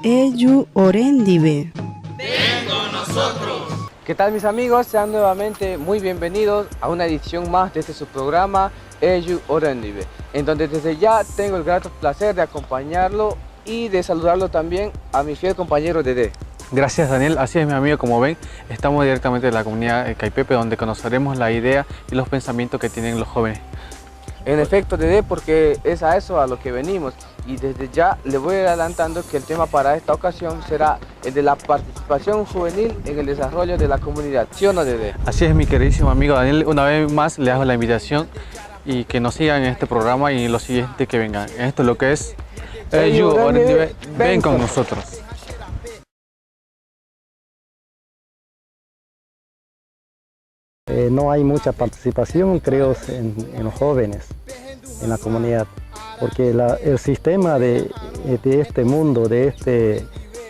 Eyu Orendive. ¡Ven con nosotros! ¿Qué tal, mis amigos? Sean nuevamente muy bienvenidos a una edición más de este su programa Eyu Orendive, en donde desde ya tengo el grato placer de acompañarlo y de saludarlo también a mi fiel compañero Dede. Gracias, Daniel. Así es, mi amigo, como ven, estamos directamente en la comunidad Caipepe, donde conoceremos la idea y los pensamientos que tienen los jóvenes. En efecto, Dede, porque es a eso a lo que venimos, y desde ya le voy adelantando que el tema para esta ocasión será el de la participación juvenil en el desarrollo de la comunidad. ¿Sí o no, Dede? Así es, mi queridísimo amigo Daniel. Una vez más le hago la invitación y que nos sigan en este programa y en los siguientes que vengan. Esto es lo que es Eyu Orendive. Ven con nosotros. No hay mucha participación, creo, en los jóvenes, en la comunidad, porque el sistema de este mundo, de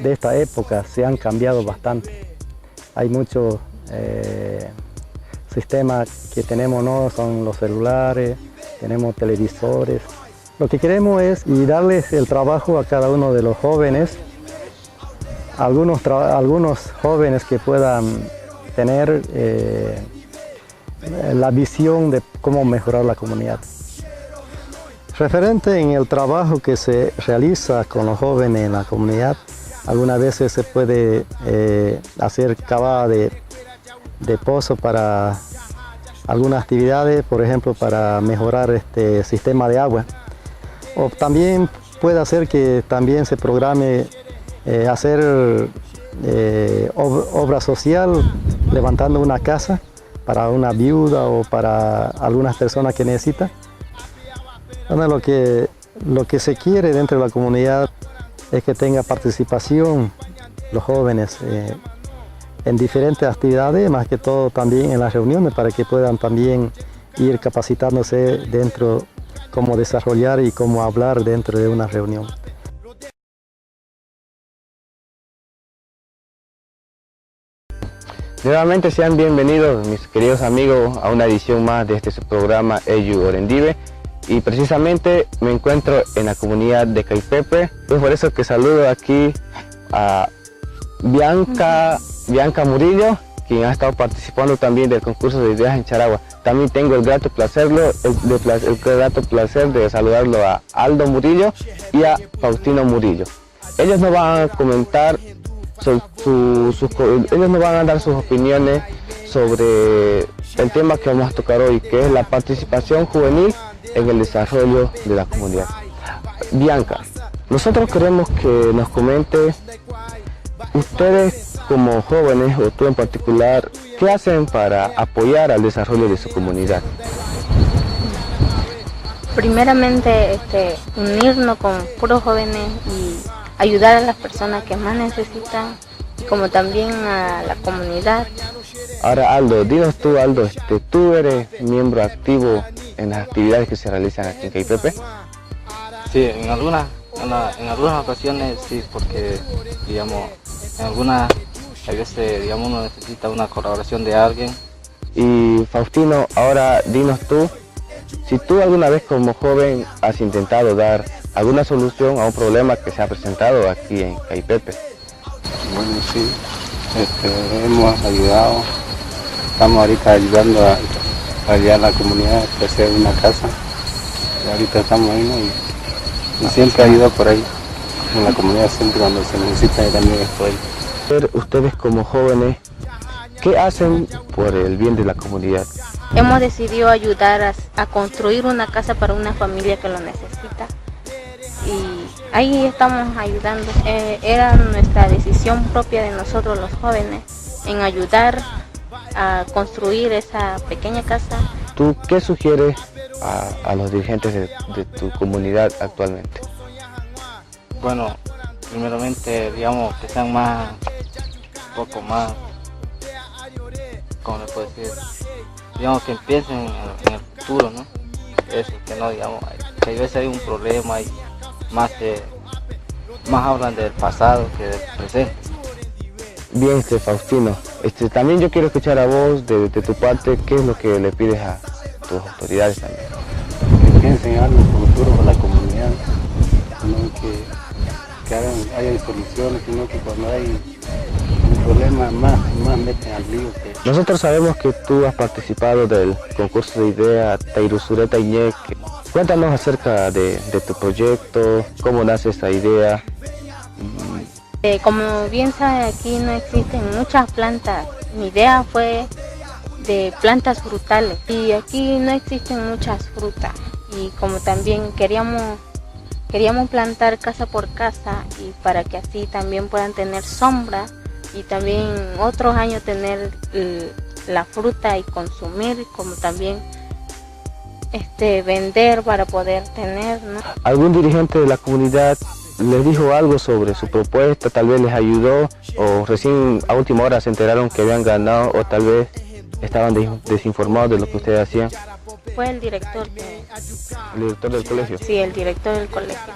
esta época, se han cambiado bastante. Hay muchos sistemas que tenemos, ¿no? Son los celulares, tenemos televisores. Lo que queremos es darles el trabajo a cada uno de los jóvenes, algunos jóvenes que puedan tener la visión de cómo mejorar la comunidad. Referente en el trabajo que se realiza con los jóvenes en la comunidad, algunas veces se puede hacer cavada de pozo para algunas actividades, por ejemplo, para mejorar este sistema de agua. O también puede hacer que también se programe hacer obra social, levantando una casa para una viuda o para algunas personas que necesitan. Bueno, lo que se quiere dentro de la comunidad es que tenga participación los jóvenes en diferentes actividades, más que todo también en las reuniones, para que puedan también ir capacitándose dentro, cómo desarrollar y cómo hablar dentro de una reunión. Nuevamente sean bienvenidos, mis queridos amigos, a una edición más de este su programa Eyu Orendive, y precisamente me encuentro en la comunidad de Caipepe. Es por eso que saludo aquí a Bianca Murillo, quien ha estado participando también del concurso de ideas en Charagua. También tengo el grato placer de saludarlo a Aldo Murillo y a Faustino Murillo. Ellos nos van a comentar ellos nos van a dar sus opiniones sobre el tema que vamos a tocar hoy, que es la participación juvenil en el desarrollo de la comunidad. Bianca, nosotros queremos que nos comente, ustedes como jóvenes, o tú en particular, ¿qué hacen para apoyar al desarrollo de su comunidad? Primeramente, unirnos con puros jóvenes y ayudar a las personas que más necesitan, como también a la comunidad. Ahora, Aldo, dinos tú, Aldo, ¿tú eres miembro activo en las actividades que se realizan aquí en Caipepe? Sí, en algunas ocasiones sí, porque digamos, a veces digamos, uno necesita una colaboración de alguien. Y Faustino, ahora dinos tú, si tú alguna vez como joven has intentado dar alguna solución a un problema que se ha presentado aquí en Caipepe. Bueno, sí, hemos ayudado, estamos ahorita ayudando a la comunidad a hacer una casa, y ahorita estamos ahí, ¿no? y siempre ayudo por ahí, en la comunidad siempre cuando se necesita yo también estoy. Ustedes como jóvenes, ¿qué hacen por el bien de la comunidad? Hemos decidido ayudar a construir una casa para una familia que lo necesita. Y ahí estamos ayudando. Era nuestra decisión propia de nosotros los jóvenes en ayudar a construir esa pequeña casa. ¿Tú qué sugieres a los dirigentes de tu comunidad actualmente? Bueno, primeramente digamos que sean un poco más, ¿cómo le puedo decir? Digamos que empiecen en el futuro, ¿no? Eso, que no digamos, que a veces hay un problema y más hablan del pasado que del presente. Bien, Faustino, también yo quiero escuchar a vos de tu parte, ¿qué es lo que le pides a tus autoridades también? Que piensen algo futuro para la comunidad, ¿no? que haya soluciones, sino que cuando hay un problema más meten al lío. Nosotros sabemos que tú has participado del concurso de idea Tairusureta Iñeque. Cuéntanos acerca de tu proyecto, cómo nace esta idea. Como bien sabe, aquí no existen muchas plantas. Mi idea fue de plantas frutales y aquí no existen muchas frutas. Y como también queríamos plantar casa por casa y para que así también puedan tener sombra y también otros años tener la fruta y consumir, como también vender para poder tener, ¿no? ¿Algún dirigente de la comunidad les dijo algo sobre su propuesta? Tal vez les ayudó, o recién a última hora se enteraron que habían ganado, o tal vez estaban desinformados de lo que ustedes hacían. Fue el director. ¿El director del colegio? Sí, el director del colegio,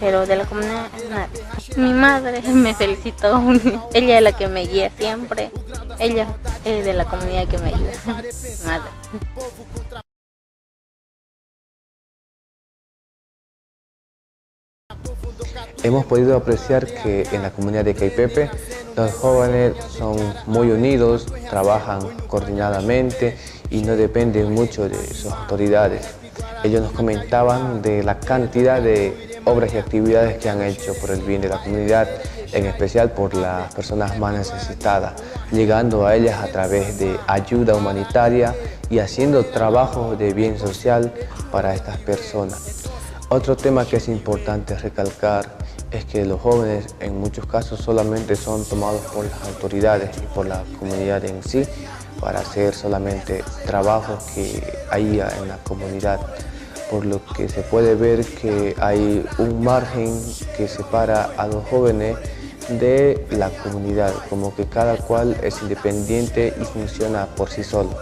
pero de la comunidad nada. Mi madre me felicitó, ella es la que me guía siempre, ella es de la comunidad que me ayuda. Madre. Hemos podido apreciar que en la comunidad de Caipepe los jóvenes son muy unidos, trabajan coordinadamente y no dependen mucho de sus autoridades. Ellos nos comentaban de la cantidad de obras y actividades que han hecho por el bien de la comunidad, en especial por las personas más necesitadas, llegando a ellas a través de ayuda humanitaria y haciendo trabajos de bien social para estas personas. Otro tema que es importante recalcar es que los jóvenes en muchos casos solamente son tomados por las autoridades y por la comunidad en sí para hacer solamente trabajos que hay en la comunidad, por lo que se puede ver que hay un margen que separa a los jóvenes de la comunidad, como que cada cual es independiente y funciona por sí solo.